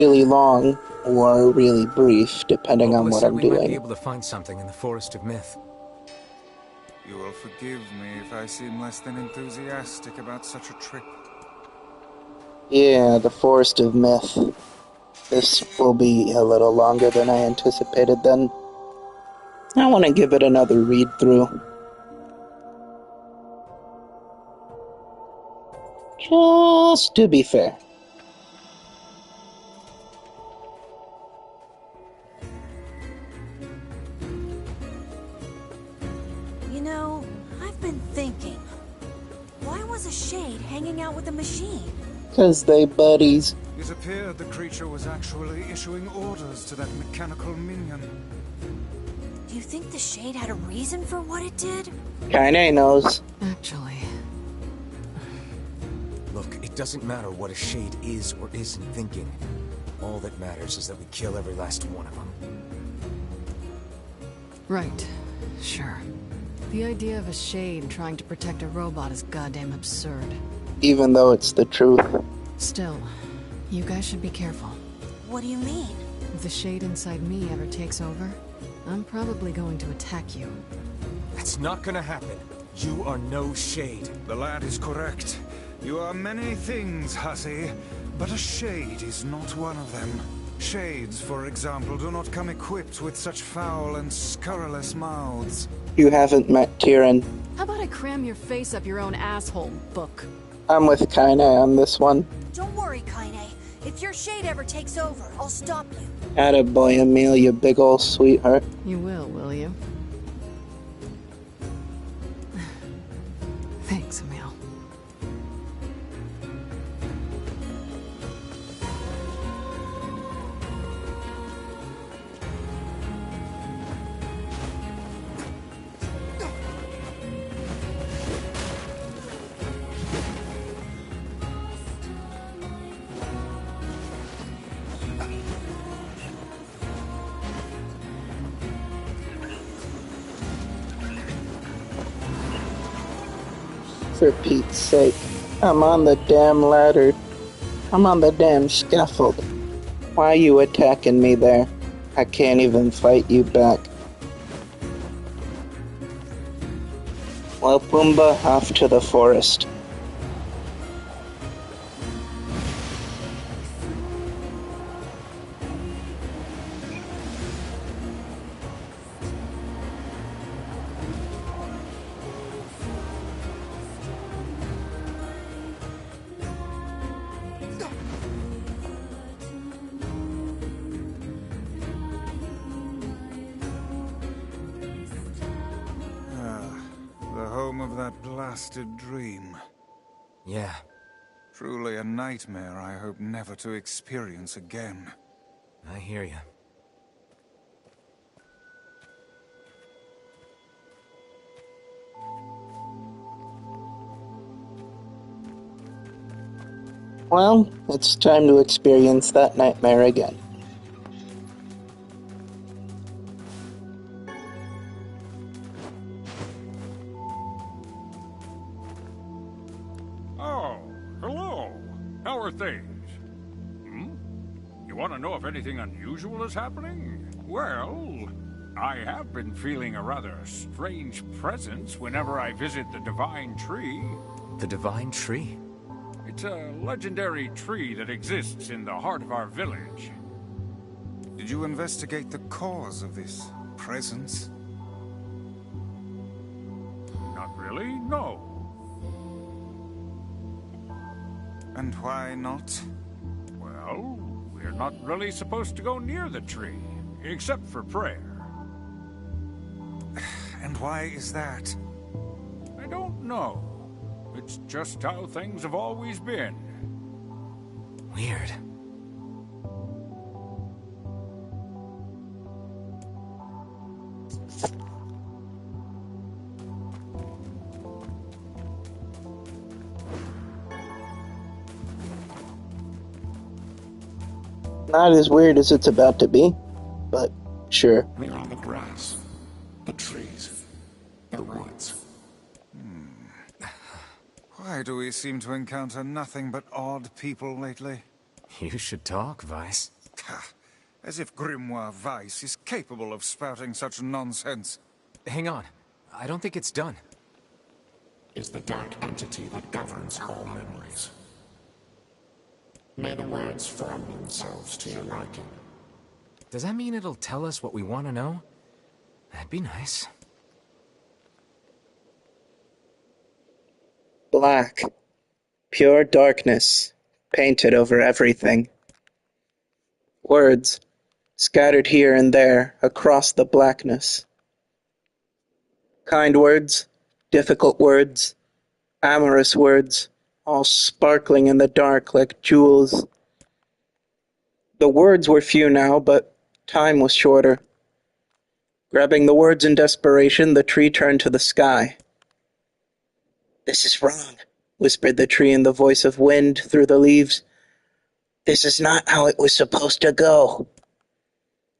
really long or really brief, depending on what I'm we might be doing. able to find something in the Forest of Myth. You will forgive me if I seem less than enthusiastic about such a trip. Yeah, the Forest of Myth. This will be a little longer than I anticipated then. I want to give it another read-through. Just to be fair. You know, I've been thinking. Why was a shade hanging out with a machine? 'Cause they buddies. It appeared the creature was actually issuing orders to that mechanical minion. Do you think the shade had a reason for what it did? Kaine knows. Actually... Look, it doesn't matter what a shade is or isn't thinking. All that matters is that we kill every last one of them. Right. Sure. The idea of a shade trying to protect a robot is goddamn absurd. Even though it's the truth. Still, you guys should be careful. What do you mean? If the shade inside me ever takes over, I'm probably going to attack you. That's not gonna happen. You are no shade. The lad is correct. You are many things, hussy, but a shade is not one of them. Shades, for example, do not come equipped with such foul and scurrilous mouths. You haven't met Tyrion. How about I cram your face up your own asshole, book? I'm with Kaine on this one. Don't worry, Kaine. If your shade ever takes over, I'll stop you. Attaboy, Emil, you big ol' sweetheart. You will you? Thanks, Emil. For Pete's sake. I'm on the damn ladder. I'm on the damn scaffold. Why are you attacking me there? I can't even fight you back. Well, Pumbaa, off to the forest. The home of that blasted dream. Yeah. Truly a nightmare I hope never to experience again. I hear you. Well, it's time to experience that nightmare again. Oh, hello. How are things? You want to know if anything unusual is happening? Well, I have been feeling a rather strange presence whenever I visit the Divine Tree. The Divine Tree? It's a legendary tree that exists in the heart of our village. Did you investigate the cause of this presence? Not really, no. And why not? Well, we're not really supposed to go near the tree, except for prayer. And why is that? I don't know. It's just how things have always been. Weird. Not as weird as it's about to be, but sure. We're on the grass, the trees, the woods. Why do we seem to encounter nothing but odd people lately? You should talk, Vice. As if Grimoire Weiss is capable of spouting such nonsense. Hang on. I don't think it's done. Is the dark entity that governs all memories. May the words form themselves to your liking. Does that mean it'll tell us what we want to know? That'd be nice. Black. Pure darkness. Painted over everything. Words. Scattered here and there across the blackness. Kind words. Difficult words. Amorous words. All sparkling in the dark like jewels. The words were few now, but time was shorter. Grabbing the words in desperation, the tree turned to the sky. "This is wrong," whispered the tree in the voice of wind through the leaves. "This is not how it was supposed to go.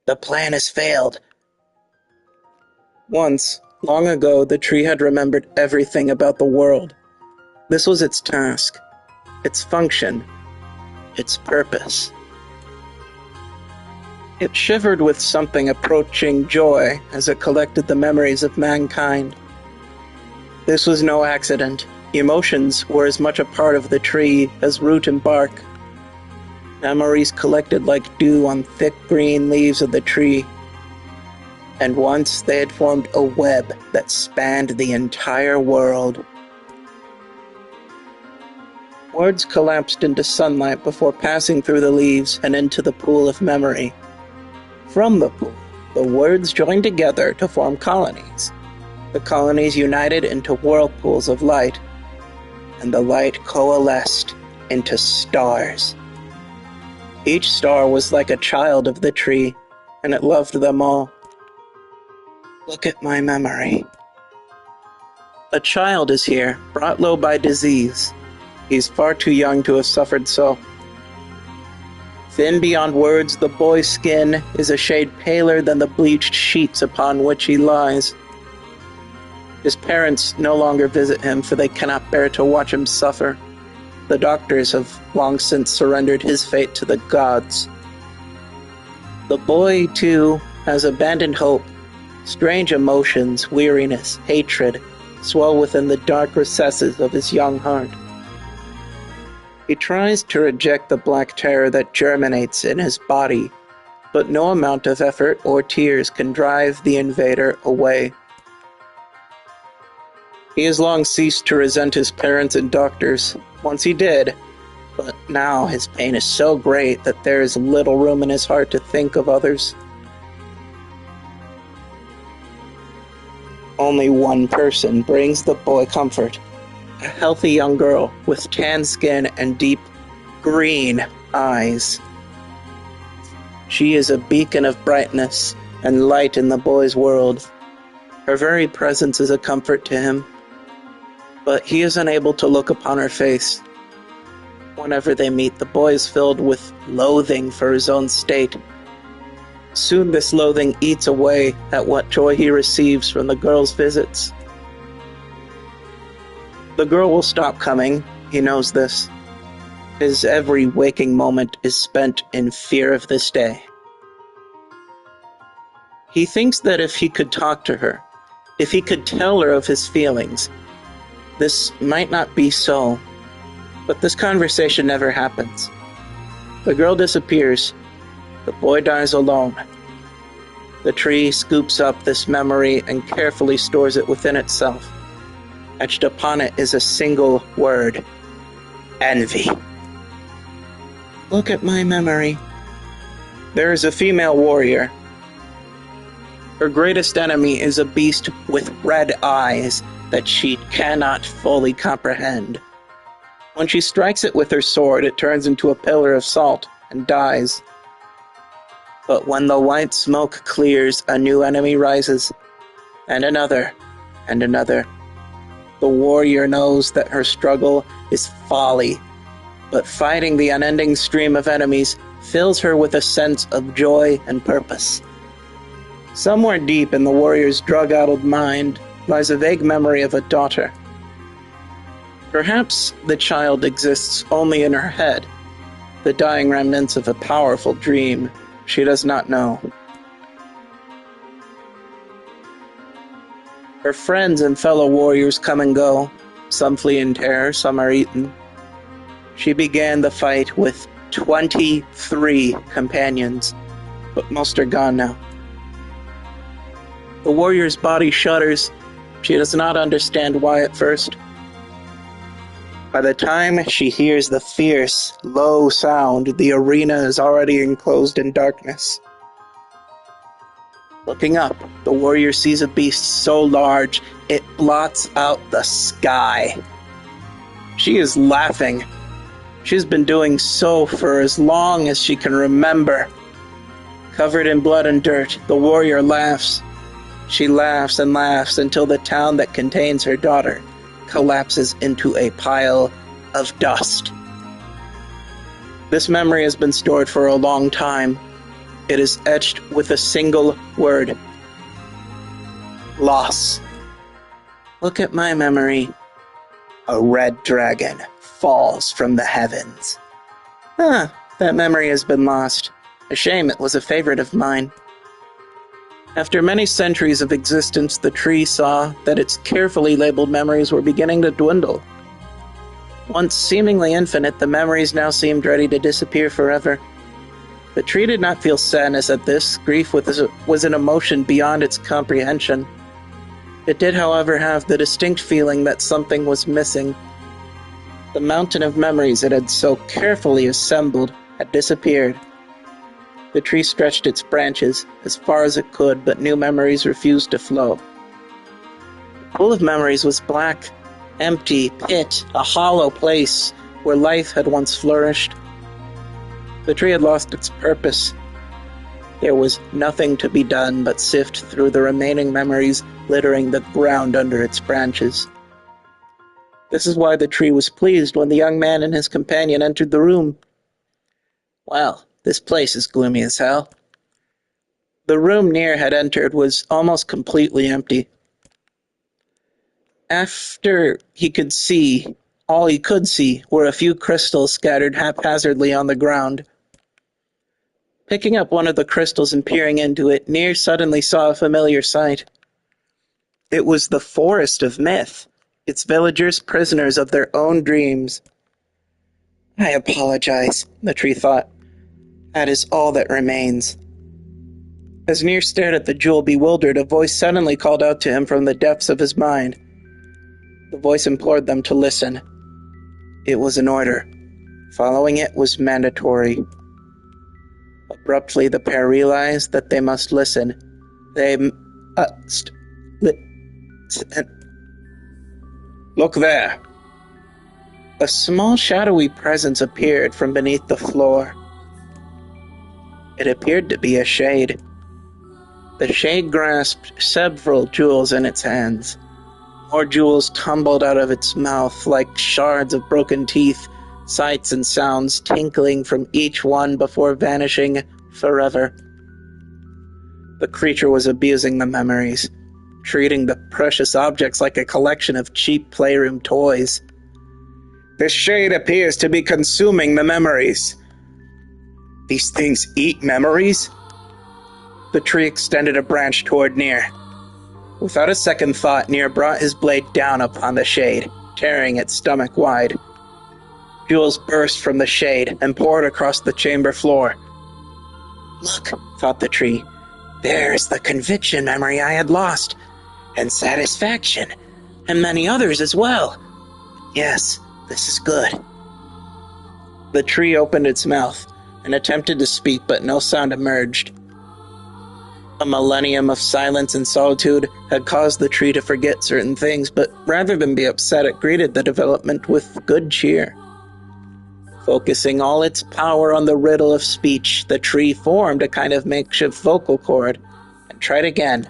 The plan has failed." Once, long ago, the tree had remembered everything about the world. This was its task, its function, its purpose. It shivered with something approaching joy as it collected the memories of mankind. This was no accident. Emotions were as much a part of the tree as root and bark. Memories collected like dew on thick green leaves of the tree. And once they had formed a web that spanned the entire world. Words collapsed into sunlight before passing through the leaves and into the pool of memory. From the pool, the words joined together to form colonies. The colonies united into whirlpools of light, and the light coalesced into stars. Each star was like a child of the tree, and it loved them all. Look at my memory. A child is here, brought low by disease. He's far too young to have suffered so. Thin beyond words, the boy's skin is a shade paler than the bleached sheets upon which he lies. His parents no longer visit him, for they cannot bear to watch him suffer. The doctors have long since surrendered his fate to the gods. The boy, too, has abandoned hope. Strange emotions, weariness, hatred, swell within the dark recesses of his young heart. He tries to reject the black terror that germinates in his body, but no amount of effort or tears can drive the invader away. He has long ceased to resent his parents and doctors. Once he did, but now his pain is so great that there is little room in his heart to think of others. Only one person brings the boy comfort. A healthy young girl with tan skin and deep green eyes. She is a beacon of brightness and light in the boy's world. Her very presence is a comfort to him, but he is unable to look upon her face. Whenever they meet, the boy is filled with loathing for his own state. Soon this loathing eats away at what joy he receives from the girl's visits. The girl will stop coming, he knows this. His every waking moment is spent in fear of this day. He thinks that if he could talk to her, if he could tell her of his feelings, this might not be so, but this conversation never happens. The girl disappears. The boy dies alone. The tree scoops up this memory and carefully stores it within itself. Etched upon it is a single word: envy. Look at my memory. There is a female warrior. Her greatest enemy is a beast with red eyes that she cannot fully comprehend. When she strikes it with her sword, it turns into a pillar of salt and dies. But when the white smoke clears, a new enemy rises, and another, and another. The warrior knows that her struggle is folly, but fighting the unending stream of enemies fills her with a sense of joy and purpose. Somewhere deep in the warrior's drug-addled mind lies a vague memory of a daughter. Perhaps the child exists only in her head, the dying remnants of a powerful dream she does not know. Her friends and fellow warriors come and go. Some flee in terror, some are eaten. She began the fight with 23 companions, but most are gone now. The warrior's body shudders. She does not understand why at first. By the time she hears the fierce, low sound, the arena is already enclosed in darkness. Looking up, the warrior sees a beast so large it blots out the sky. She is laughing. She's been doing so for as long as she can remember. Covered in blood and dirt, the warrior laughs. She laughs and laughs until the town that contains her daughter collapses into a pile of dust. This memory has been stored for a long time. It is etched with a single word. Loss. Look at my memory. A red dragon falls from the heavens. That memory has been lost. A shame, it was a favorite of mine. After many centuries of existence, the tree saw that its carefully labeled memories were beginning to dwindle. Once seemingly infinite, the memories now seemed ready to disappear forever. The tree did not feel sadness at this. Grief was an emotion beyond its comprehension. It did, however, have the distinct feeling that something was missing. The mountain of memories it had so carefully assembled had disappeared. The tree stretched its branches as far as it could, but new memories refused to flow. The pool of memories was black, empty, pit, a hollow place where life had once flourished. The tree had lost its purpose. There was nothing to be done but sift through the remaining memories littering the ground under its branches. This is why the tree was pleased when the young man and his companion entered the room. Well, this place is gloomy as hell. The room Nier had entered was almost completely empty. After he could see, all he could see were a few crystals scattered haphazardly on the ground. Picking up one of the crystals and peering into it, Nier suddenly saw a familiar sight. It was the forest of myth, its villagers prisoners of their own dreams. I apologize, the tree thought. That is all that remains. As Nier stared at the jewel bewildered, a voice suddenly called out to him from the depths of his mind. The voice implored them to listen. It was an order. Following it was mandatory. Abruptly, the pair realized that they must listen. Look there. A small shadowy presence appeared from beneath the floor. It appeared to be a shade. The shade grasped several jewels in its hands. More jewels tumbled out of its mouth like shards of broken teeth, sights and sounds tinkling from each one before vanishing forever. The creature was abusing the memories, treating the precious objects like a collection of cheap playroom toys. This shade appears to be consuming the memories. These things eat memories? The tree extended a branch toward Nier. Without a second thought, Nier brought his blade down upon the shade, tearing its stomach wide. Jewels burst from the shade and poured across the chamber floor. Look, thought the tree. There's the conviction memory I had lost, and satisfaction, and many others as well. Yes, this is good. The tree opened its mouth and attempted to speak, but no sound emerged. A millennium of silence and solitude had caused the tree to forget certain things, but rather than be upset, it greeted the development with good cheer. Focusing all its power on the riddle of speech, the tree formed a kind of makeshift vocal cord and tried again.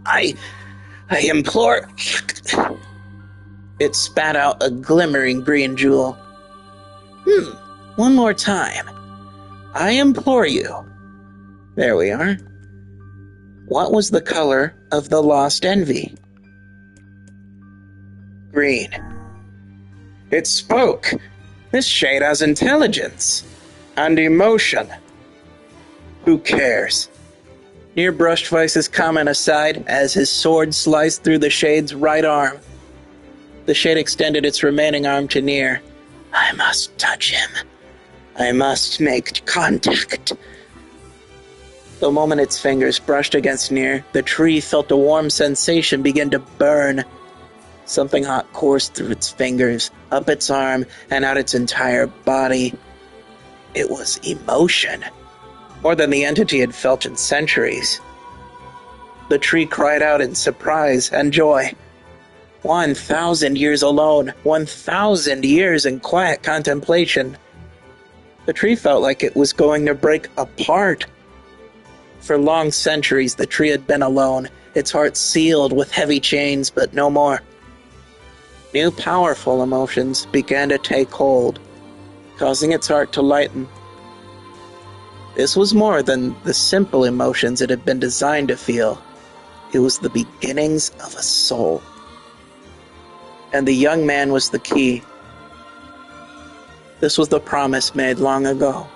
I implore... It spat out a glimmering green jewel. One more time. I implore you. There we are. What was the color of the lost envy? Green. It spoke. This shade has intelligence and emotion. Who cares? Nier brushed Vice's comment aside as his sword sliced through the shade's right arm. The shade extended its remaining arm to Nier. I must touch him. I must make contact. The moment its fingers brushed against Nier, the tree felt a warm sensation begin to burn. Something hot coursed through its fingers, up its arm, and out its entire body. It was emotion, more than the entity had felt in centuries. The tree cried out in surprise and joy. 1,000 years alone, 1,000 years in quiet contemplation. The tree felt like it was going to break apart. For long centuries, the tree had been alone, its heart sealed with heavy chains, but no more. New powerful emotions began to take hold, causing its heart to lighten. This was more than the simple emotions it had been designed to feel. It was the beginnings of a soul. And the young man was the key. This was the promise made long ago.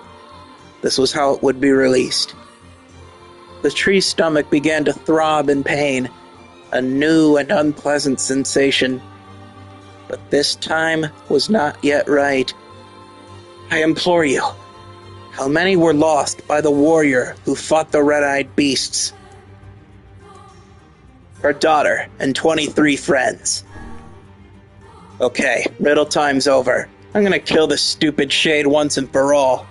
This was how it would be released. The tree's stomach began to throb in pain, a new and unpleasant sensation. But this time was not yet right. I implore you, how many were lost by the warrior who fought the red-eyed beasts? Her daughter and 23 friends. Okay, riddle time's over. I'm gonna kill this stupid shade once and for all.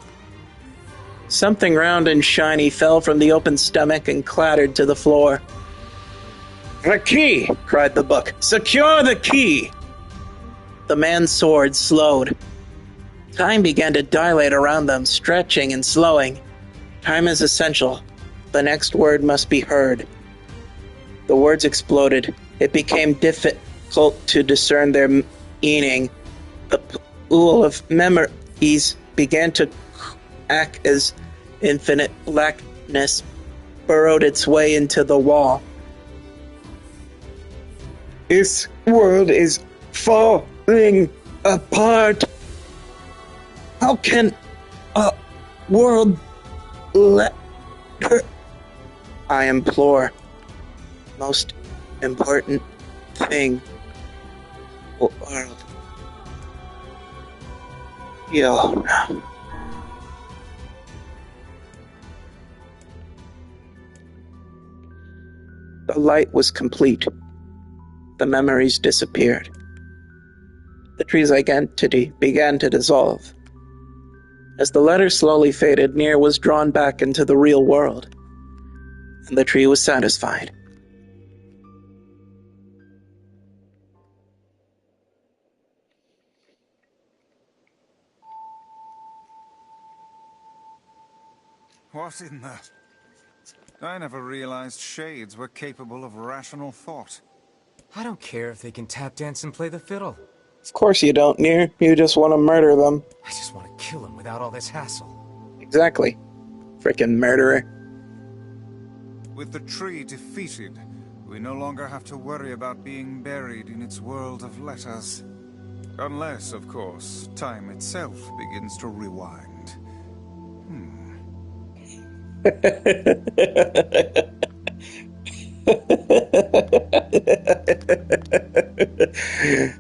Something round and shiny fell from the open stomach and clattered to the floor. The key! Cried the book. Secure the key! The man's sword slowed. Time began to dilate around them, stretching and slowing. Time is essential. The next word must be heard. The words exploded. It became difficult to discern their meaning. A pool of memories began to act as infinite blackness burrowed its way into the wall. This world is falling apart. How can a world let her? I implore. Most important thing. World. Yo. The light was complete. The memories disappeared. The tree's identity began to dissolve. As the letter slowly faded, Nier was drawn back into the real world, and the tree was satisfied. What in the... I never realized shades were capable of rational thought. I don't care if they can tap dance and play the fiddle. Of course you don't, Nier. You just want to murder them. I just want to kill them without all this hassle. Exactly. Frickin' murderer. With the tree defeated, we no longer have to worry about being buried in its world of letters. Unless, of course, time itself begins to rewind.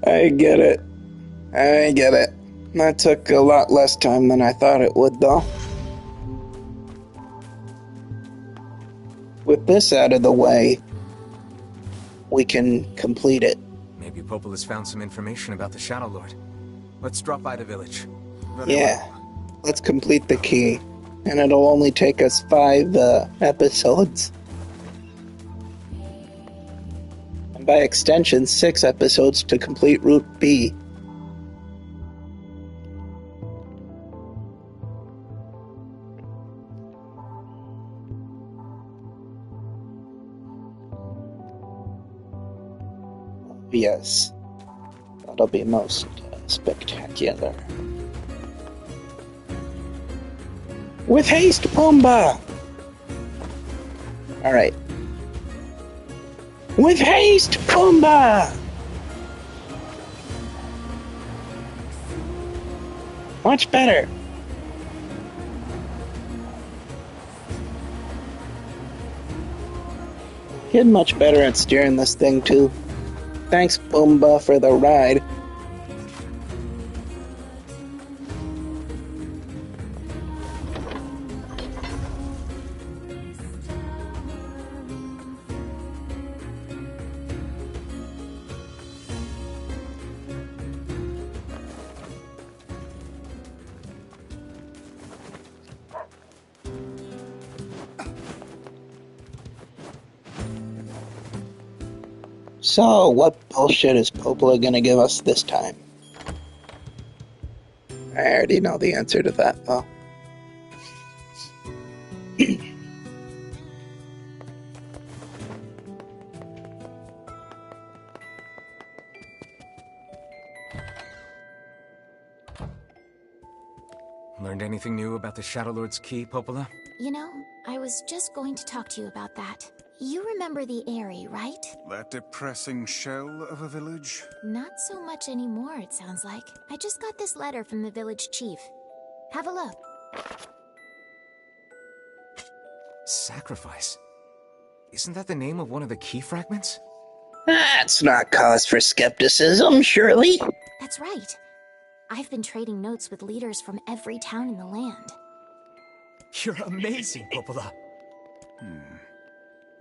I get it. That took a lot less time than I thought it would, though. With this out of the way, we can complete it. Maybe Popol has found some information about the Shadow Lord. Let's drop by the village. Yeah. Let's complete the key. And it'll only take us 5 episodes. And by extension, 6 episodes to complete Route B. Yes. That'll be most spectacular. With haste, Pumbaa! Alright. With haste, Pumbaa! Much better. You're much better at steering this thing, too. Thanks, Boomba, for the ride. So, what bullshit is Popola gonna give us this time? I already know the answer to that, though. Learned anything new about the Shadow Lord's key, Popola? You know, I was just going to talk to you about that. You remember the Eyrie, right? That depressing shell of a village? Not so much anymore, it sounds like. I just got this letter from the village chief. Have a look. Sacrifice? Isn't that the name of one of the key fragments? That's not cause for skepticism, surely. That's right. I've been trading notes with leaders from every town in the land. You're amazing, Popola.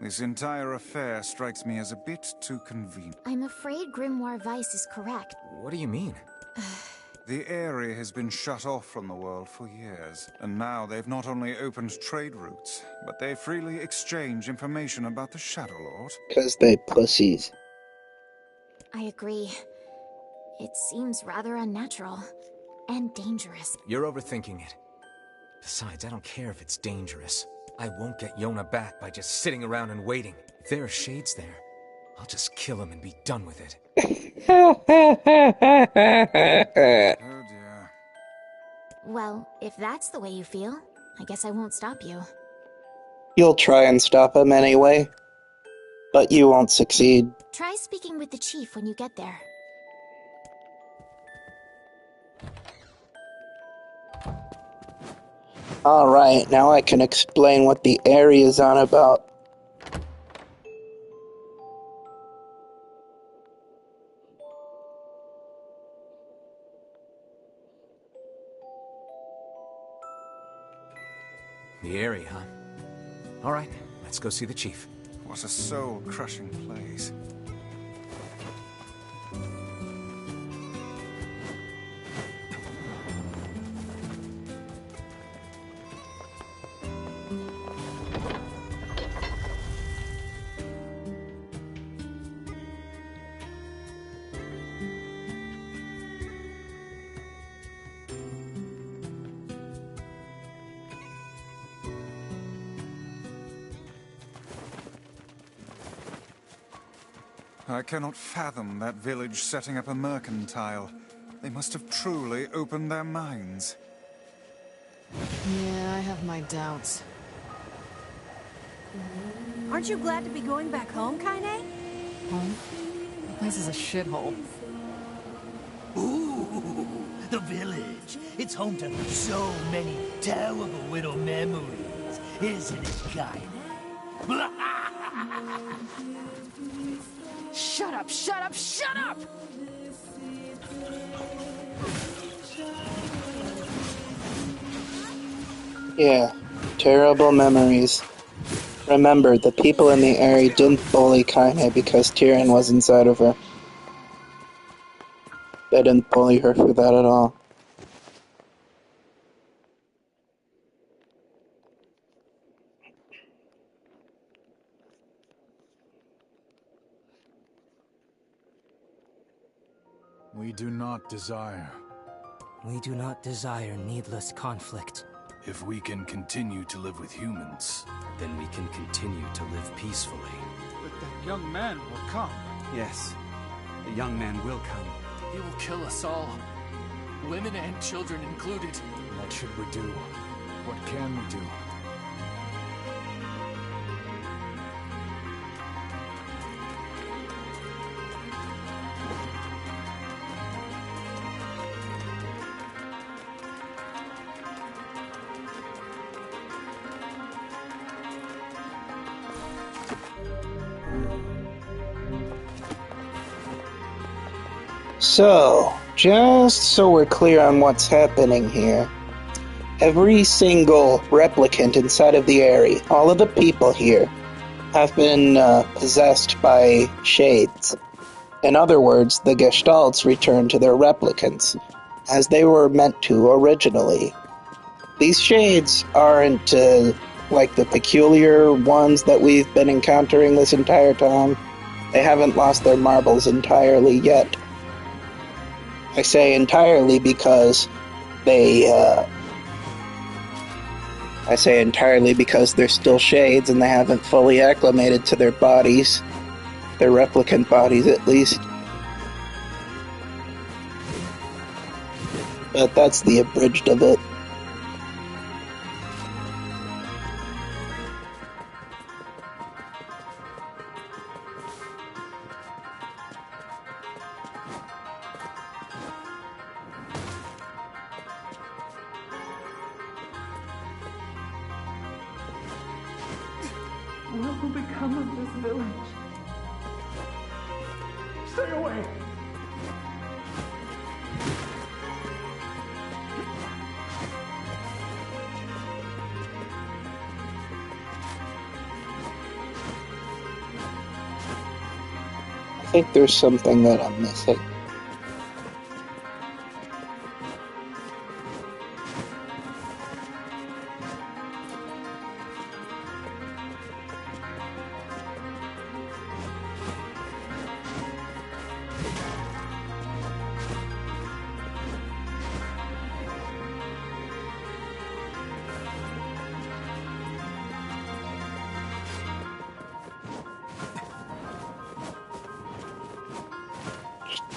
This entire affair strikes me as a bit too convenient. I'm afraid Grimoire Weiss is correct. What do you mean? The Eyrie has been shut off from the world for years, and now they've not only opened trade routes, but they freely exchange information about the Shadow Lord. 'Cause they pussies. I agree. It seems rather unnatural. And dangerous. You're overthinking it. Besides, I don't care if it's dangerous. I won't get Yona back by just sitting around and waiting. If there are shades there, I'll just kill him and be done with it. Oh dear. Well, if that's the way you feel, I guess I won't stop you. You'll try and stop him anyway, but you won't succeed. Try speaking with the chief when you get there. Alright, now I can explain what the area's on about. The Eyrie, huh? Alright, let's go see the chief. What a soul-crushing place. I cannot fathom that village setting up a mercantile. They must have truly opened their minds. Yeah, I have my doubts. Aren't you glad to be going back home, Kaine? Home? The place is a shithole. Ooh, the village. It's home to so many terrible little memories, isn't it, Kaine? Shut up, shut up, shut up! Yeah, terrible memories. Remember, the people in the area didn't bully Kaine because Tyrion was inside of her. They didn't bully her for that at all. We do not desire. We do not desire needless conflict. If we can continue to live with humans, then we can continue to live peacefully. But that young man will come. Yes, the young man will come. He will kill us all. Women and children included. What should we do? What can we do? So, just so we're clear on what's happening here, every single replicant inside of the area, all of the people here, have been possessed by shades. In other words, the Gestalts return to their replicants, as they were meant to originally. These shades aren't like the peculiar ones that we've been encountering this entire time. They haven't lost their marbles entirely yet. I say entirely because they're still shades and they haven't fully acclimated to their bodies. Their replicant bodies, at least. But that's the abridged of it. What will become of this village? Stay away! I think there's something that I'm missing.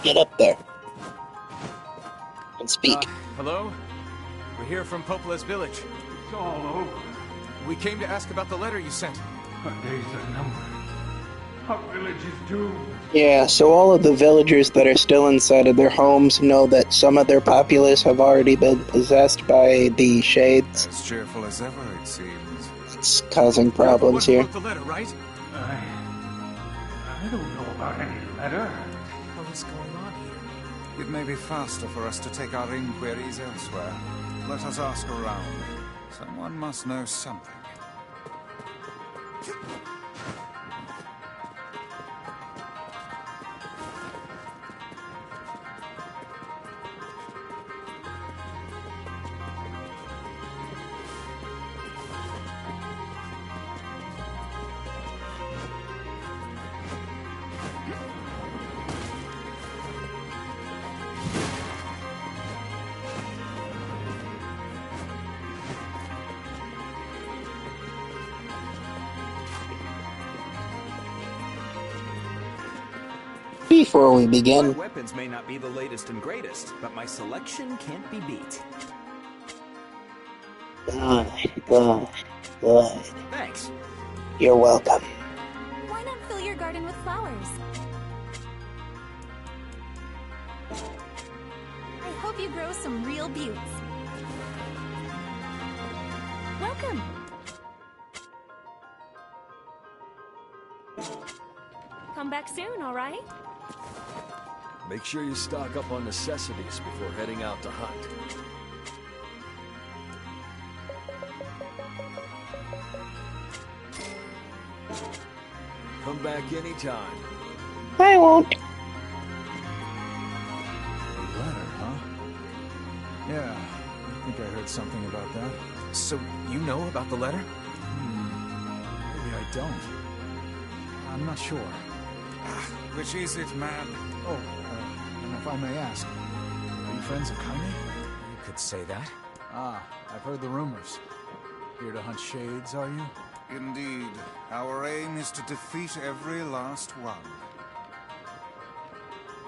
Get up there and speak. Hello? We're here from Popola's village. It's all over. We came to ask about the letter you sent. Our days are numbered. Our village is doomed. Yeah, so all of the villagers that are still inside of their homes know that some of their populace have already been possessed by the shades. As cheerful as ever, it seems. It's causing problems here. The letter, right? I don't know about any letter. What is going on here? It may be faster for us to take our inquiries elsewhere. Let us ask around. Someone must know something. Before we begin, My weapons may not be the latest and greatest, but my selection can't be beat. Good. Thanks. You're welcome. Why not fill your garden with flowers? I hope you grow some real buttes. Welcome. Come back soon, all right? Make sure you stock up on necessities before heading out to hunt. Come back anytime. I won't. A letter, huh? Yeah, I think I heard something about that. So, you know about the letter? Maybe I don't. I'm not sure. Which is it, man? Oh, and if I may ask, are you friends of Kaine? You could say that. Ah, I've heard the rumors. Here to hunt shades, are you? Indeed. Our aim is to defeat every last one.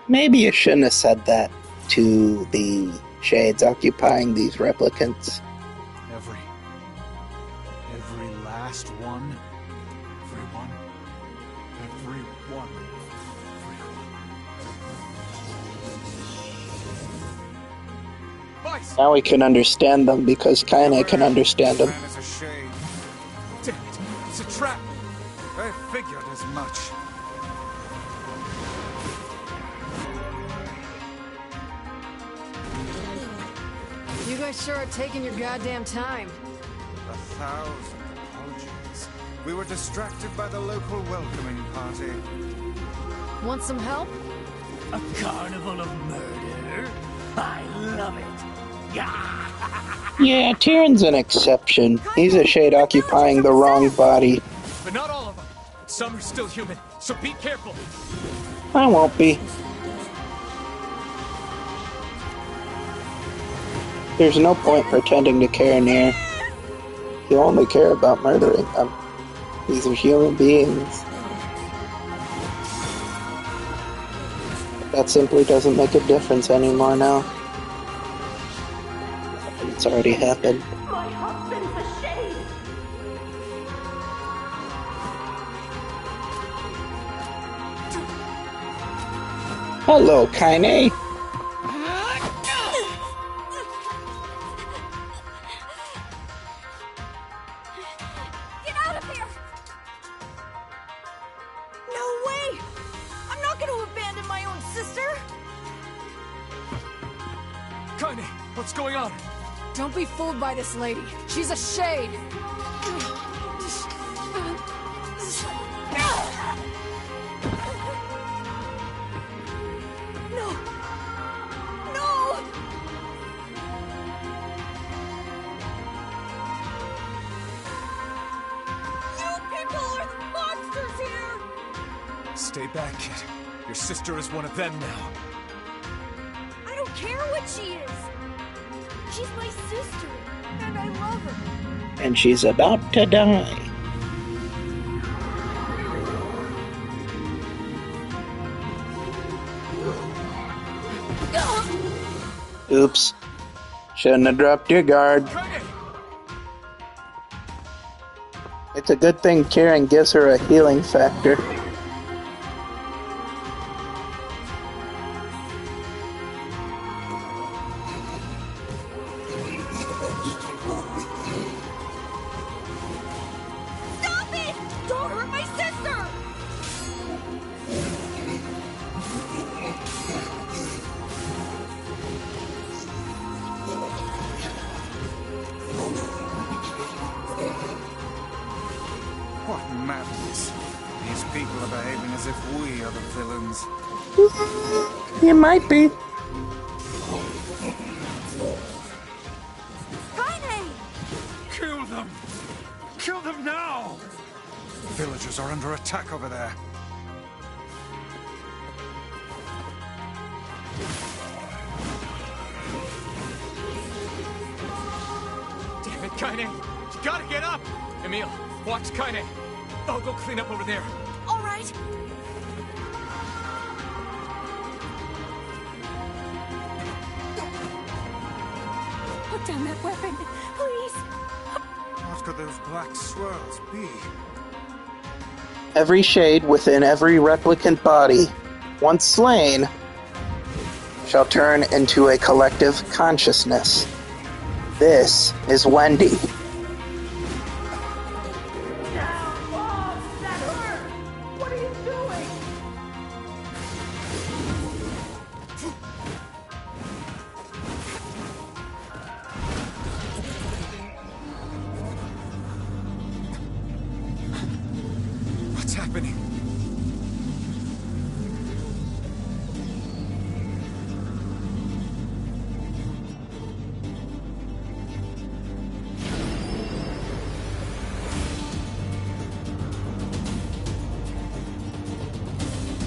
Maybe you shouldn't have said that to the shades occupying these replicants. Every last one? Everyone? Everyone. Now we can understand them because Kaine can understand them. Man is a shade. Damn it! It's a trap! I figured as much. guys sure are taking your goddamn time. 1,000 apologies. We were distracted by the local welcoming party. Want some help? A carnival of murder? I love it. Yeah. Yeah, Tyrion's an exception. He's a shade occupying the wrong body. But not all of them. Some are still human, so be careful. I won't be. There's no point pretending to care near. You only care about murdering them. These are human beings. That simply doesn't make a difference anymore now. It's already happened. My husband's a shade! Hello, Kaine. Get out of here! No way! I'm not gonna abandon my own sister! Kaine, what's going on? Don't be fooled by this lady. She's a shade. No! No! You people are the monsters here! Stay back, kid. Your sister is one of them now. I don't care what she is! She's my sister, and I love her. And she's about to die. Oops. Shouldn't have dropped your guard. It's a good thing Kieran gives her a healing factor. Stop it! Don't hurt my sister! What madness. These people are behaving as if we are the villains. You might be. Kaine! Kill them! Kill them now! Villagers are under attack over there. Damn it, Kaine! You gotta get up! Emil, watch Kaine. I'll go clean up over there. All right. Put down that weapon, please. What could those black swirls be? Every shade within every replicant body, once slain, shall turn into a collective consciousness. This is Wendy. What are you doing? What's happening?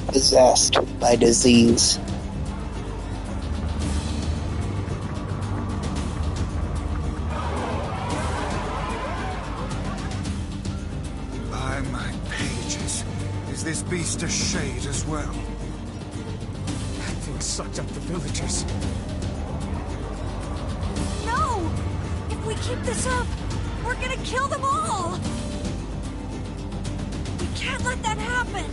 Possessed by disease. By my pages. Is this beast a shade as well? That thing sucked up the villagers. No! If we keep this up, we're gonna kill them all! We can't let that happen!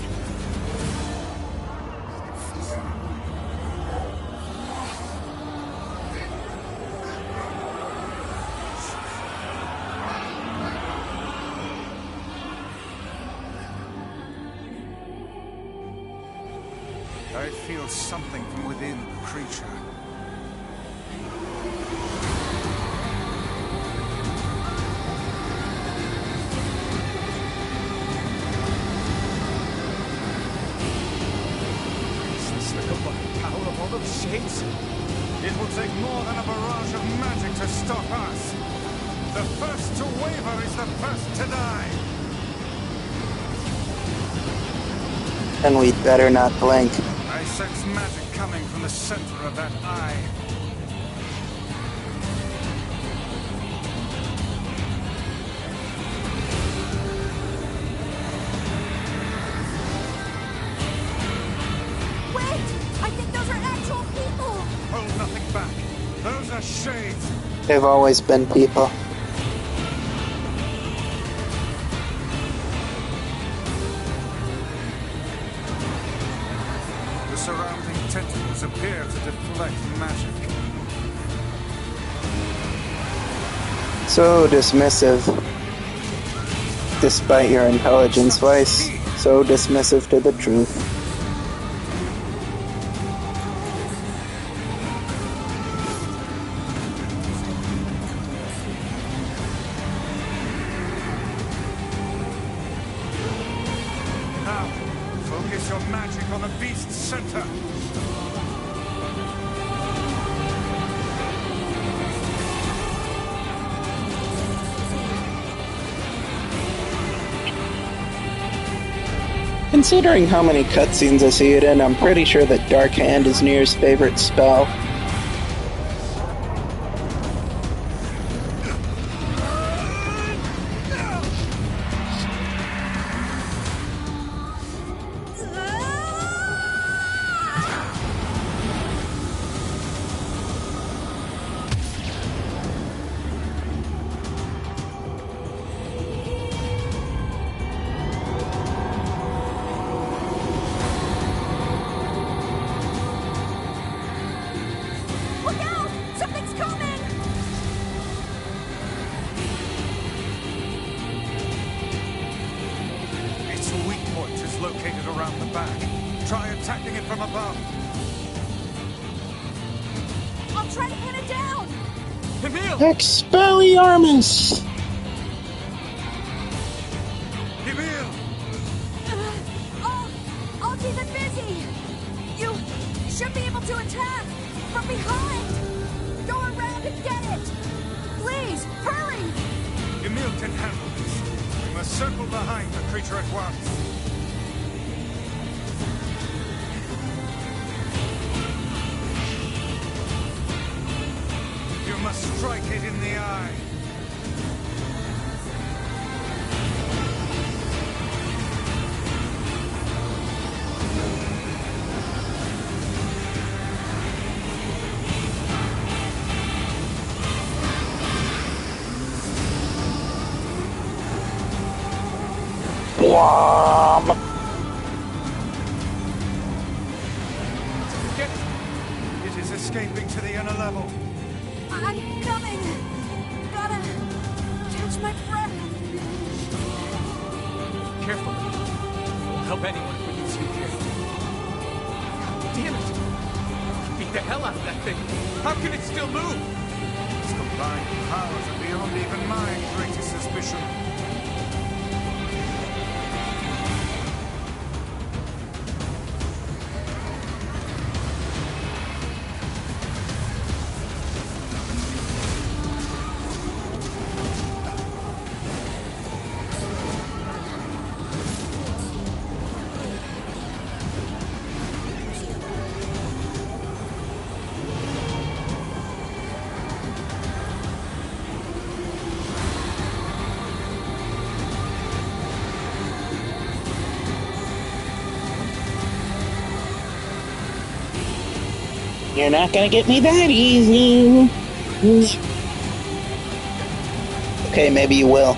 I feel something from within the creature. shades? It will take more than a barrage of magic to stop us. The first to waver is the first to die. And we'd better not blink. I sense magic coming from the center of that eye. Hold nothing back. Those are shades. They've always been people. The surrounding tentacles appear to deflect magic. So dismissive. Despite your intelligence, Vice. So dismissive to the truth. Focus your magic on the beast's center. Considering how many cutscenes I see it in, I'm pretty sure that Dark Hand is Nier's favorite spell. Located around the back. Try attacking it from above. I'll try to pin it down. Emil! Expelliarmus! Emil! I'll keep it busy. You should be able to attack from behind. Go around and get it. Please, hurry! Emil can handle this. We must circle behind the creature at once. You must strike it in the eye. Blom! Get it! It is escaping to the inner level. I'm coming. Gotta catch my breath. Careful. Won't help anyone if we lose you here. Damn it! Beat the hell out of that thing. How can it still move? Its combined powers are beyond even my greatest suspicion. You're not gonna get me that easy. Okay, maybe you will.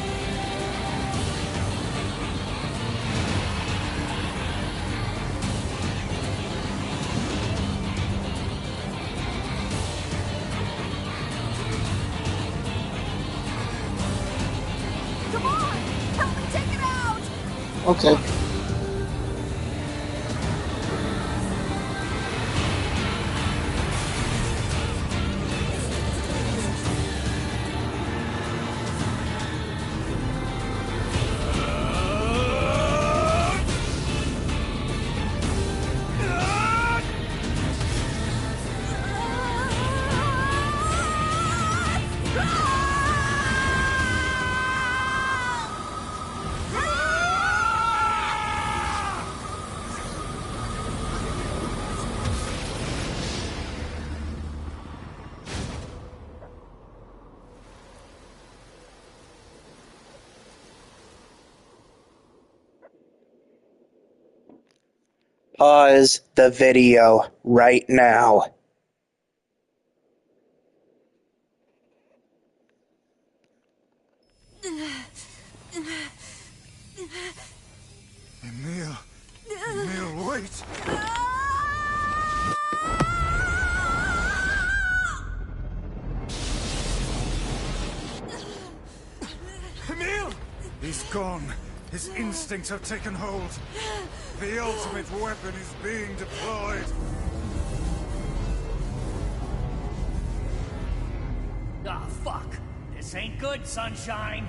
Come on! Help me take it out! Okay. Pause the video right now. Emil! Emil, wait! Emil! He's gone. His instincts have taken hold. The ultimate weapon is being deployed. Ah, fuck. This ain't good, Sunshine.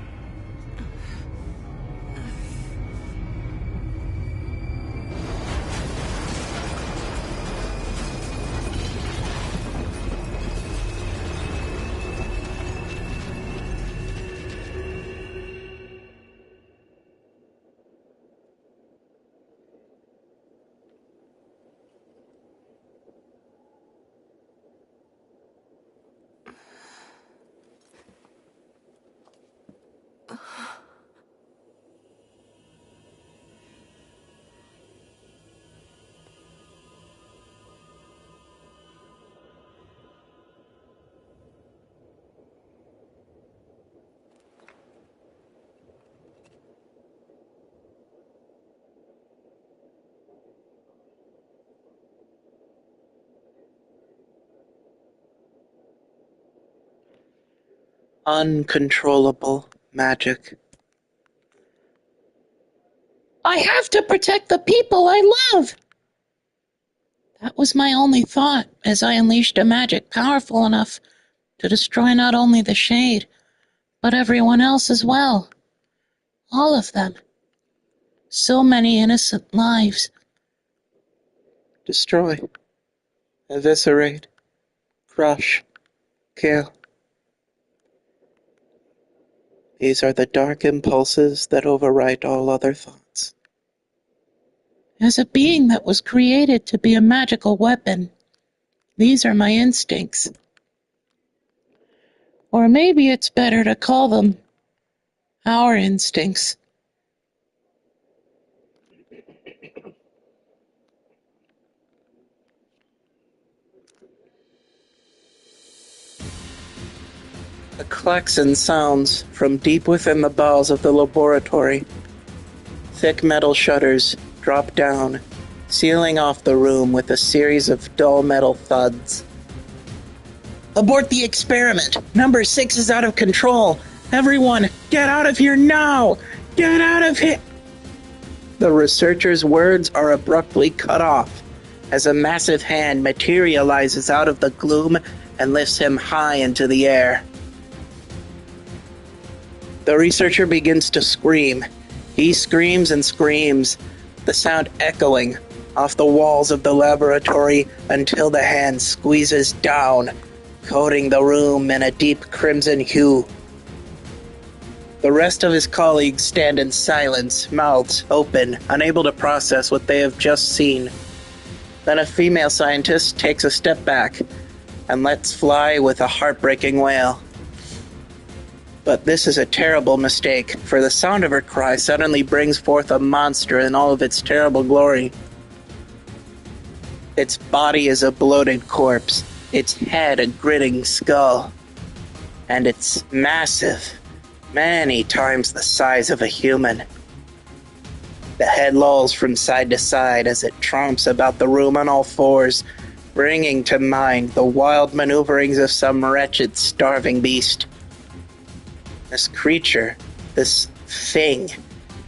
Uncontrollable magic. I have to protect the people I love! That was my only thought as I unleashed a magic powerful enough to destroy not only the Shade, but everyone else as well. All of them. So many innocent lives. Destroy. Eviscerate. Crush. Kill. These are the dark impulses that override all other thoughts. As a being that was created to be a magical weapon, these are my instincts. Or maybe it's better to call them our instincts. A klaxon sounds from deep within the bowels of the laboratory. Thick metal shutters drop down, sealing off the room with a series of dull metal thuds. Abort the experiment! Number 6 is out of control! Everyone, get out of here now! Get out of here! The researcher's words are abruptly cut off as a massive hand materializes out of the gloom and lifts him high into the air. The researcher begins to scream. He screams and screams, the sound echoing off the walls of the laboratory until the hand squeezes down, coating the room in a deep crimson hue. The rest of his colleagues stand in silence, mouths open, unable to process what they have just seen. Then a female scientist takes a step back and lets fly with a heartbreaking wail. But this is a terrible mistake, for the sound of her cry suddenly brings forth a monster in all of its terrible glory. Its body is a bloated corpse, its head a grinning skull, and it's massive, many times the size of a human. The head lolls from side to side as it tromps about the room on all fours, bringing to mind the wild maneuverings of some wretched, starving beast. This creature, this thing,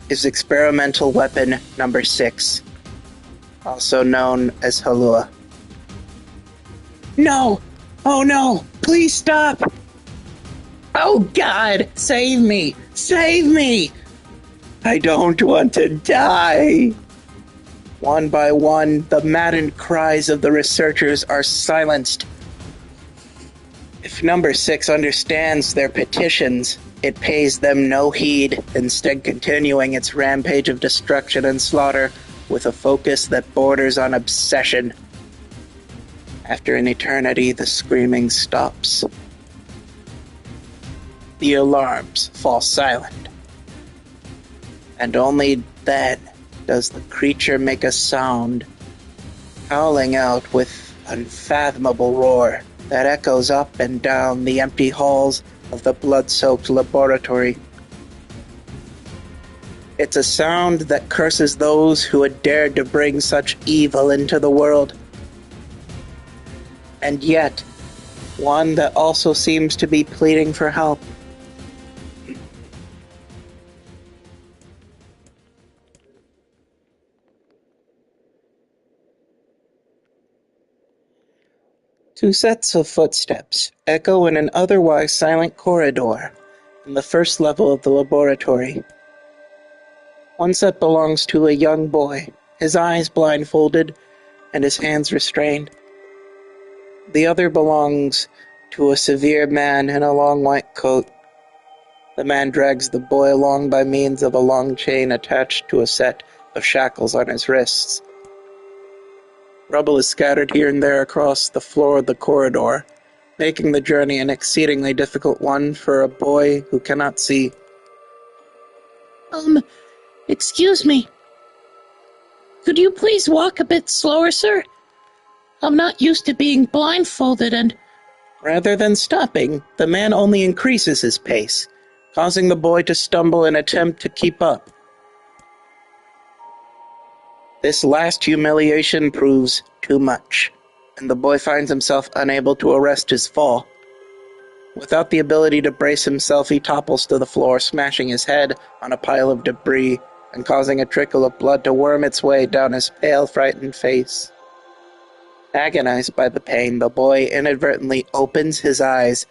is experimental weapon number 6, also known as Halua. No! Oh no! Please stop! Oh God! Save me! Save me! I don't want to die! One by one, the maddened cries of the researchers are silenced. If number 6 understands their petitions, it pays them no heed, instead continuing its rampage of destruction and slaughter with a focus that borders on obsession. After an eternity, the screaming stops. The alarms fall silent. And only then does the creature make a sound howling out with unfathomable roar that echoes up and down the empty halls of the blood-soaked laboratory. It's a sound that curses those who had dared to bring such evil into the world. And yet, one that also seems to be pleading for help. Two sets of footsteps echo in an otherwise silent corridor in the first level of the laboratory. One set belongs to a young boy, his eyes blindfolded and his hands restrained. The other belongs to a severe man in a long white coat. The man drags the boy along by means of a long chain attached to a set of shackles on his wrists. Rubble is scattered here and there across the floor of the corridor, making the journey an exceedingly difficult one for a boy who cannot see. Excuse me. Could you please walk a bit slower, sir? I'm not used to being blindfolded and... Rather than stopping, the man only increases his pace, causing the boy to stumble in an attempt to keep up. This last humiliation proves too much, and the boy finds himself unable to arrest his fall. Without the ability to brace himself, he topples to the floor, smashing his head on a pile of debris and causing a trickle of blood to worm its way down his pale, frightened face. Agonized by the pain, the boy inadvertently opens his eyes,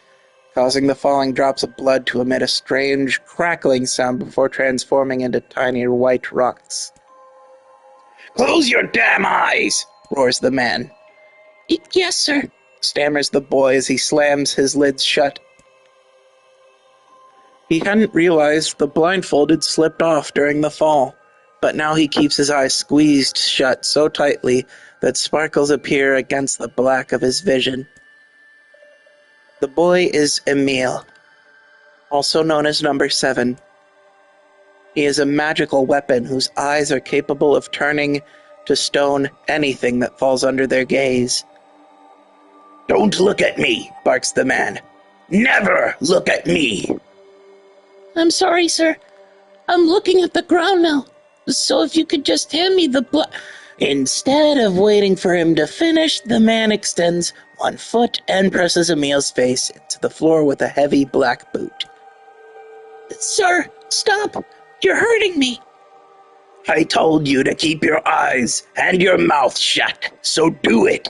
causing the falling drops of blood to emit a strange, crackling sound before transforming into tiny white rocks. "Close your damn eyes!" roars the man. Yes, sir, stammers the boy as he slams his lids shut. He hadn't realized the blindfold had slipped off during the fall, but now he keeps his eyes squeezed shut so tightly that sparkles appear against the black of his vision. The boy is Emil, also known as Number 7. He is a magical weapon whose eyes are capable of turning to stone anything that falls under their gaze. "Don't look at me," barks the man. "Never look at me!" I'm sorry, sir. I'm looking at the ground now. So if you could just hand me the Instead of waiting for him to finish, the man extends one foot and presses Emil's face into the floor with a heavy black boot. Sir, stop! You're hurting me! I told you to keep your eyes and your mouth shut, so do it!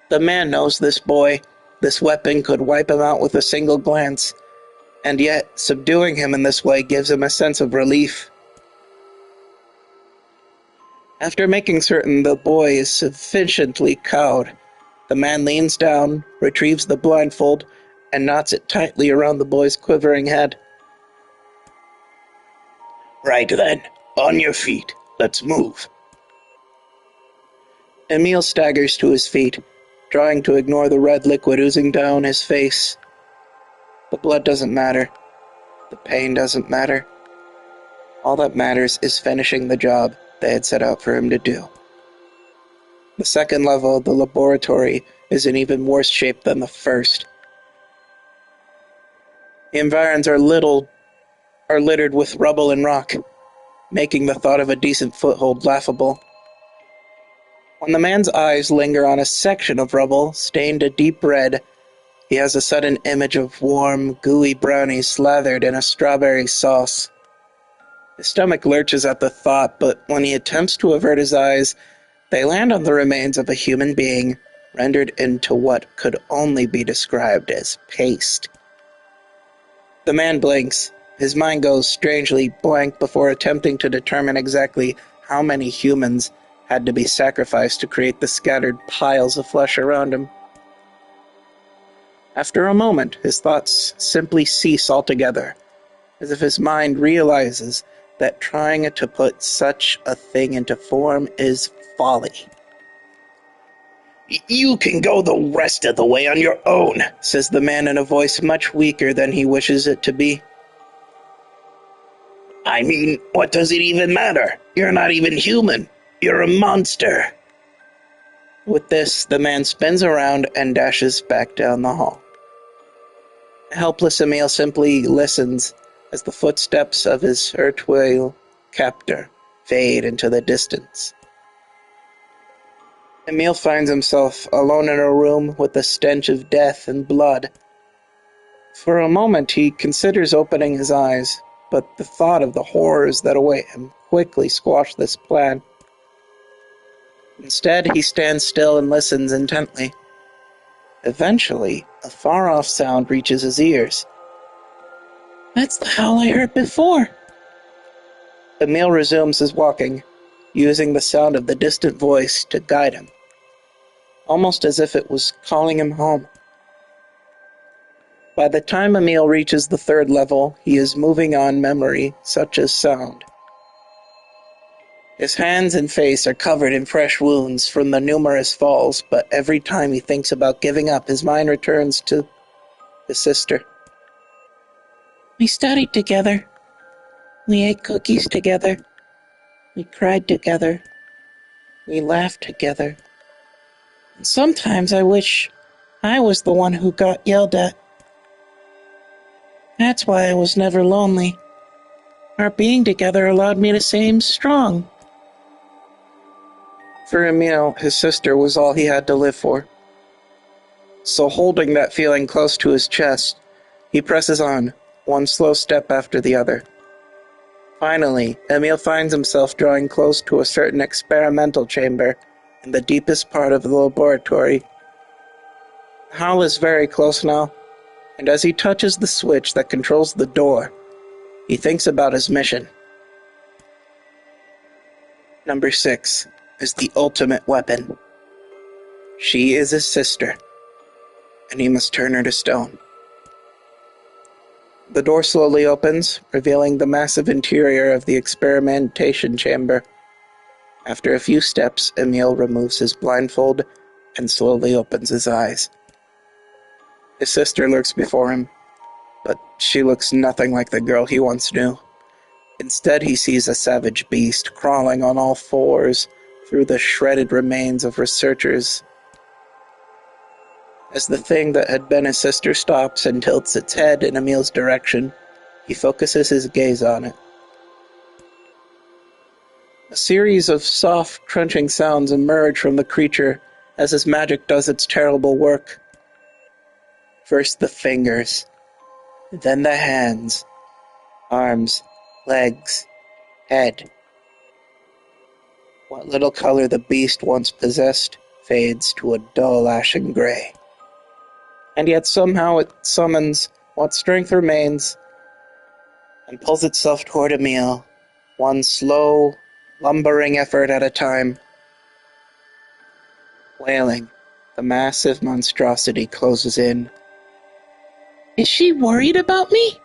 The man knows this boy. This weapon could wipe him out with a single glance, and yet subduing him in this way gives him a sense of relief. After making certain the boy is sufficiently cowed, the man leans down, retrieves the blindfold, and knots it tightly around the boy's quivering head. "Right then, on your feet. Let's move." Emil staggers to his feet, trying to ignore the red liquid oozing down his face. The blood doesn't matter. The pain doesn't matter. All that matters is finishing the job they had set out for him to do. The second level of the laboratory is in even worse shape than the first. The environs are littered with rubble and rock, making the thought of a decent foothold laughable. When the man's eyes linger on a section of rubble stained a deep red, he has a sudden image of warm, gooey brownies slathered in a strawberry sauce. His stomach lurches at the thought, but when he attempts to avert his eyes, they land on the remains of a human being, rendered into what could only be described as paste. The man blinks. His mind goes strangely blank before attempting to determine exactly how many humans had to be sacrificed to create the scattered piles of flesh around him. After a moment, his thoughts simply cease altogether, as if his mind realizes that trying to put such a thing into form is folly. "You can go the rest of the way on your own," says the man in a voice much weaker than he wishes it to be. "I mean, what does it even matter? You're not even human. You're a monster." With this, the man spins around and dashes back down the hall. Helpless Emil simply listens as the footsteps of his erstwhile captor fade into the distance. Emil finds himself alone in a room with the stench of death and blood. For a moment he considers opening his eyes, but the thought of the horrors that await him quickly squashed this plan. Instead, he stands still and listens intently. Eventually, a far-off sound reaches his ears. That's the howl I heard before. Emil resumes his walking, using the sound of the distant voice to guide him, almost as if it was calling him home. By the time Emil reaches the third level, he is moving on memory, such as sound. His hands and face are covered in fresh wounds from the numerous falls, but every time he thinks about giving up, his mind returns to his sister. We studied together. We ate cookies together. We cried together. We laughed together. And sometimes I wish I was the one who got yelled at. That's why I was never lonely. Our being together allowed me to seem strong. For Emil, his sister was all he had to live for. So holding that feeling close to his chest, he presses on, one slow step after the other. Finally, Emil finds himself drawing close to a certain experimental chamber in the deepest part of the laboratory. The howl is very close now, and as he touches the switch that controls the door, he thinks about his mission. Number 6 is the ultimate weapon. She is his sister, and he must turn her to stone. The door slowly opens, revealing the massive interior of the experimentation chamber. After a few steps, Emil removes his blindfold and slowly opens his eyes. His sister lurks before him, but she looks nothing like the girl he once knew. Instead, he sees a savage beast crawling on all fours through the shredded remains of researchers. As the thing that had been his sister stops and tilts its head in Emil's direction, he focuses his gaze on it. A series of soft, crunching sounds emerge from the creature as his magic does its terrible work. First the fingers, then the hands, arms, legs, head. What little color the beast once possessed fades to a dull ashen gray. And yet somehow it summons what strength remains and pulls itself toward Emil, one slow, lumbering effort at a time. Wailing, the massive monstrosity closes in. Is she worried about me?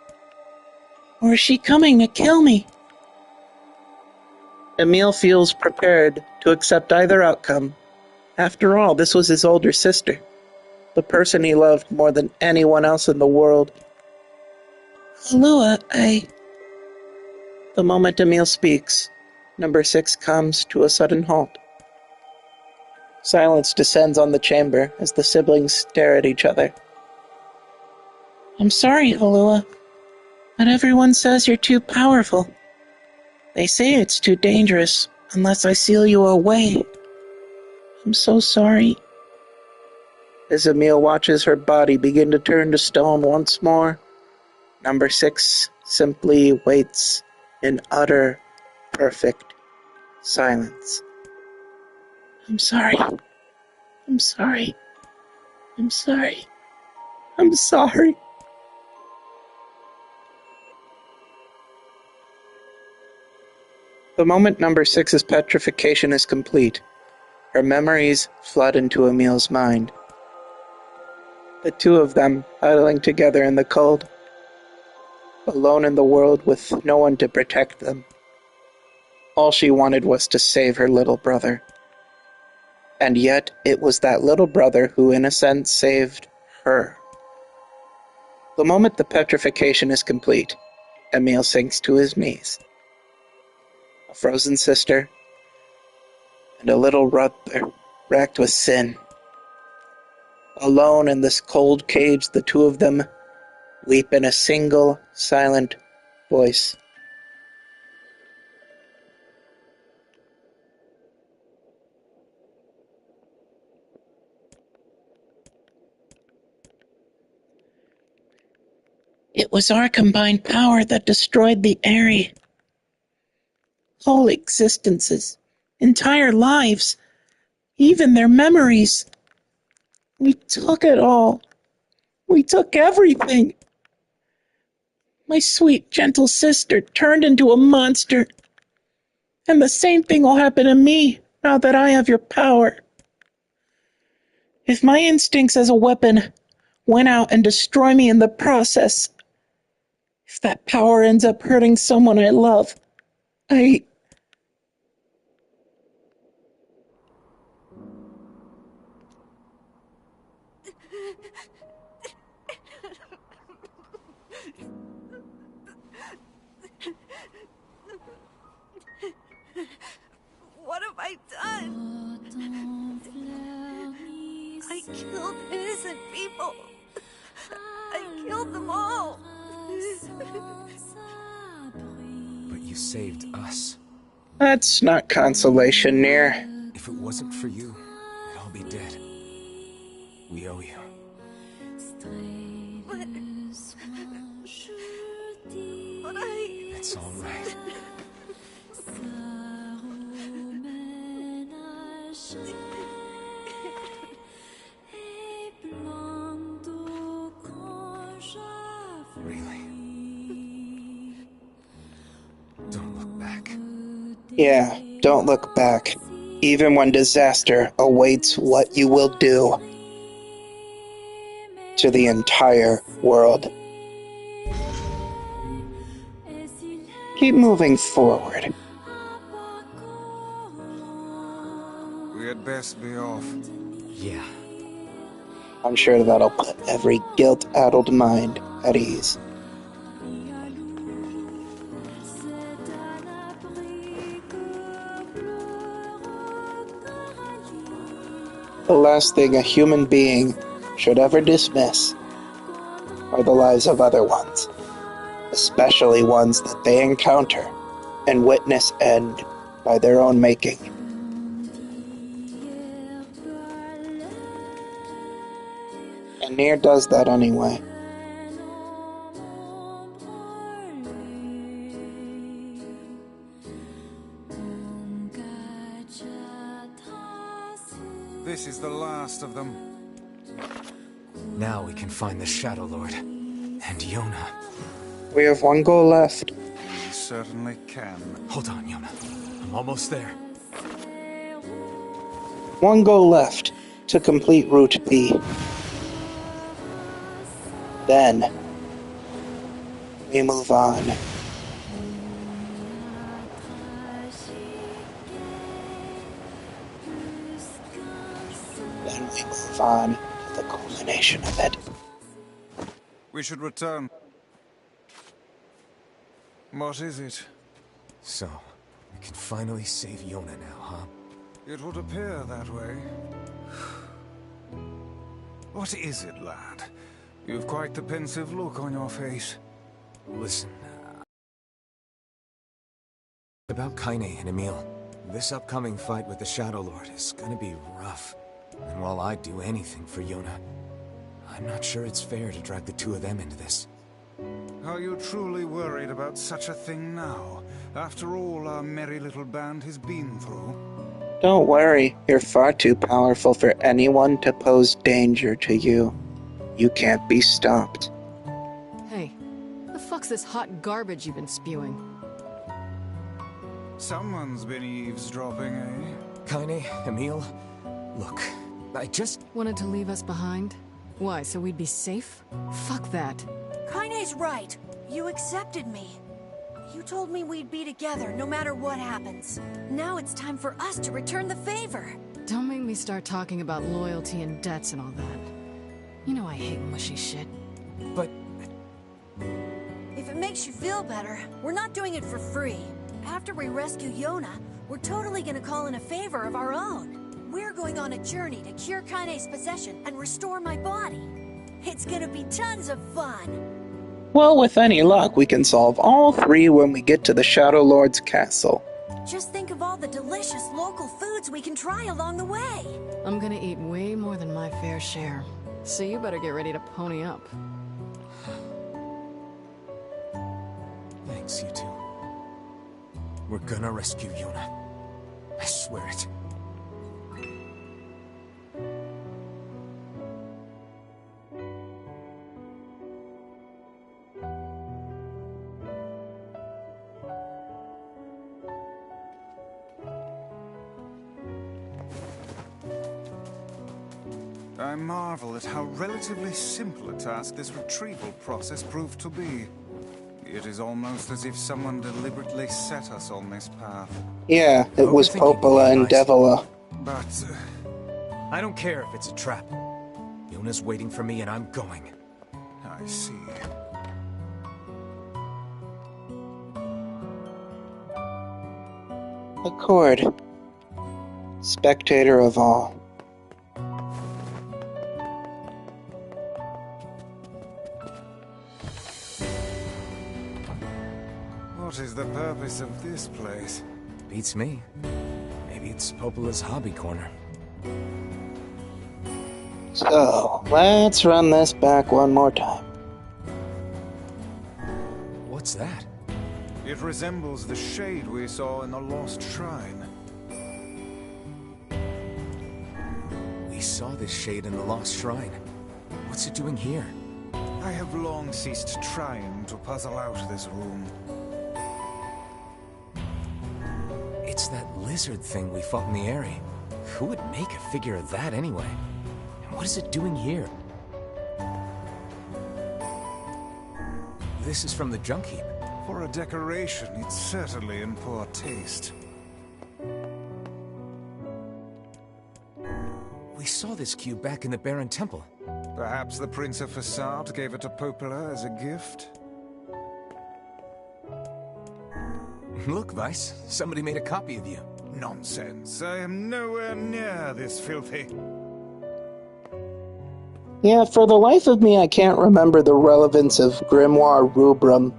Or is she coming to kill me? Emil feels prepared to accept either outcome. After all, this was his older sister, the person he loved more than anyone else in the world. Lua, The moment Emil speaks, number 6 comes to a sudden halt. Silence descends on the chamber as the siblings stare at each other. I'm sorry, Halua, but everyone says you're too powerful. They say it's too dangerous unless I seal you away. I'm so sorry. As Emil watches her body begin to turn to stone once more, number 6 simply waits in utter, perfect silence. I'm sorry. I'm sorry. I'm sorry. I'm sorry. The moment number 6's petrification is complete, her memories flood into Emil's mind. The two of them huddling together in the cold, alone in the world with no one to protect them. All she wanted was to save her little brother. And yet it was that little brother who, in a sense, saved her. The moment the petrification is complete, Emil sinks to his knees. A frozen sister and a little brother racked with sin. Alone in this cold cage, the two of them weep in a single, silent voice. It was our combined power that destroyed the Aerie. Whole existences, entire lives, even their memories. We took it all. We took everything. My sweet, gentle sister turned into a monster. And the same thing will happen to me now that I have your power. If my instincts as a weapon win out and destroy me in the process, if that power ends up hurting someone I love, What have I done? I killed innocent people. I killed them all. But you saved us. That's not consolation, Nier. If it wasn't for you, we'd all be dead. We owe you. But It's all right. Really? Don't look back. Yeah, don't look back. Even when disaster awaits what you will do to the entire world. Keep moving forward. We had best be off. Yeah. I'm sure that'll put every guilt-addled mind at ease. The last thing a human being should ever dismiss are the lives of other ones, especially ones that they encounter and witness end by their own making. And Nier does that anyway. This is the last of them. Now we can find the Shadow Lord. And Yona. We have one goal left. We certainly can. Hold on, Yona. I'm almost there. One goal left to complete Route B. Then, we move on. Then we move on to the culmination of it. We should return. What is it? So, we can finally save Yona now, huh? It would appear that way. What is it, lad? You've quite the pensive look on your face. Listen. About Kaine and Emil. This upcoming fight with the Shadow Lord is gonna be rough. And while I'd do anything for Yona, I'm not sure it's fair to drag the two of them into this. Are you truly worried about such a thing now, after all our merry little band has been through? Don't worry, you're far too powerful for anyone to pose danger to you. You can't be stopped. Hey, the fuck's this hot garbage you've been spewing? Someone's been eavesdropping, eh? Kaine, Emil, look, I just... Wanted to leave us behind? Why, so we'd be safe? Fuck that. Kaine's right. You accepted me. You told me we'd be together no matter what happens. Now it's time for us to return the favor. Don't make me start talking about loyalty and debts and all that. You know I hate mushy shit. But... If it makes you feel better, we're not doing it for free. After we rescue Yona, we're totally gonna call in a favor of our own. We're going on a journey to cure Kaine's possession and restore my body. It's gonna be tons of fun. Well, with any luck, we can solve all three when we get to the Shadow Lord's castle. Just think of all the delicious local foods we can try along the way. I'm gonna eat way more than my fair share. So you better get ready to pony up. Thanks, you two. We're gonna rescue Yuna. I swear it. I marvel at how relatively simple a task this retrieval process proved to be. It is almost as if someone deliberately set us on this path. Yeah, it was Popola and Devola. But... I don't care if it's a trap. Yuna's waiting for me and I'm going. I see. Accord. Spectator of all. What is the purpose of this place? Beats me. Maybe it's Popola's hobby corner. So, let's run this back one more time. What's that? It resembles the shade we saw in the lost shrine. We saw this shade in the lost shrine. What's it doing here? I have long ceased trying to puzzle out this room. It's that lizard thing we fought in the area. Who would make a figure of that anyway? And what is it doing here? This is from the junk heap. For a decoration, it's certainly in poor taste. We saw this cube back in the Baron Temple. Perhaps the Prince of Facade gave it to Popola as a gift? Look, Vice. Somebody made a copy of you. Nonsense. I am nowhere near this filthy. Yeah, for the life of me, I can't remember the relevance of Grimoire Rubrum.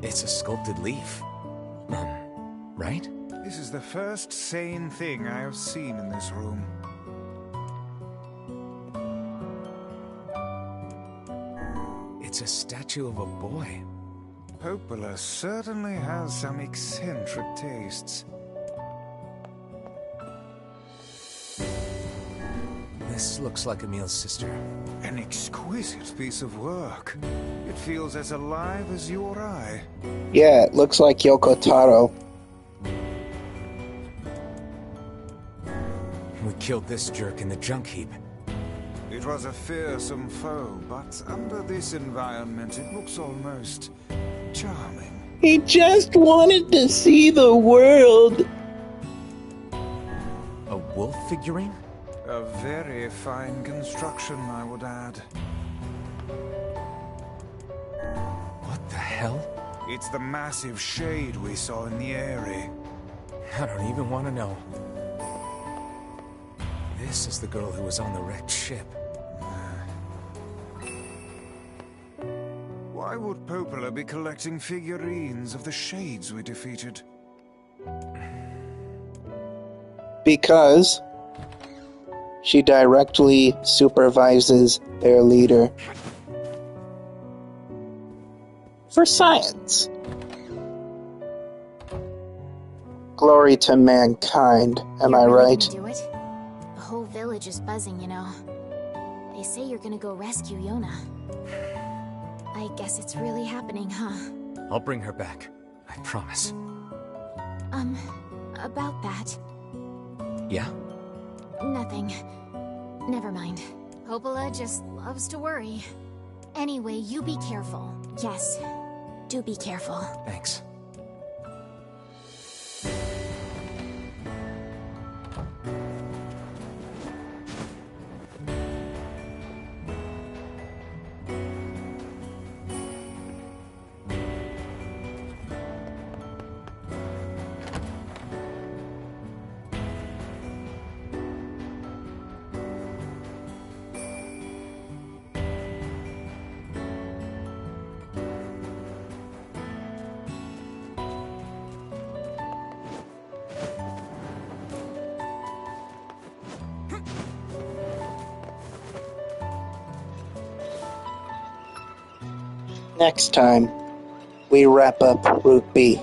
It's a sculpted leaf. Right? This is the first sane thing I have seen in this room. It's a statue of a boy. Popola certainly has some eccentric tastes. This looks like Emil's sister. An exquisite piece of work. It feels as alive as you or I. Yeah, it looks like Yoko Taro. We killed this jerk in the junk heap. It was a fearsome foe, but under this environment it looks almost charming. He just wanted to see the world. A wolf figurine? A very fine construction, I would add. What the hell? It's the massive shade we saw in the Eyrie. I don't even want to know. This is the girl who was on the wrecked ship. Why would Popola be collecting figurines of the shades we defeated? Because she directly supervises their leader. For science. Glory to mankind, am I right? Do it? The whole village is buzzing, you know. They say you're gonna go rescue Yona. I guess it's really happening, huh? I'll bring her back. I promise. About that. Yeah? Nothing. Never mind. Popola just loves to worry. Anyway, you be careful. Yes, do be careful. Thanks. Next time, we wrap up Route B.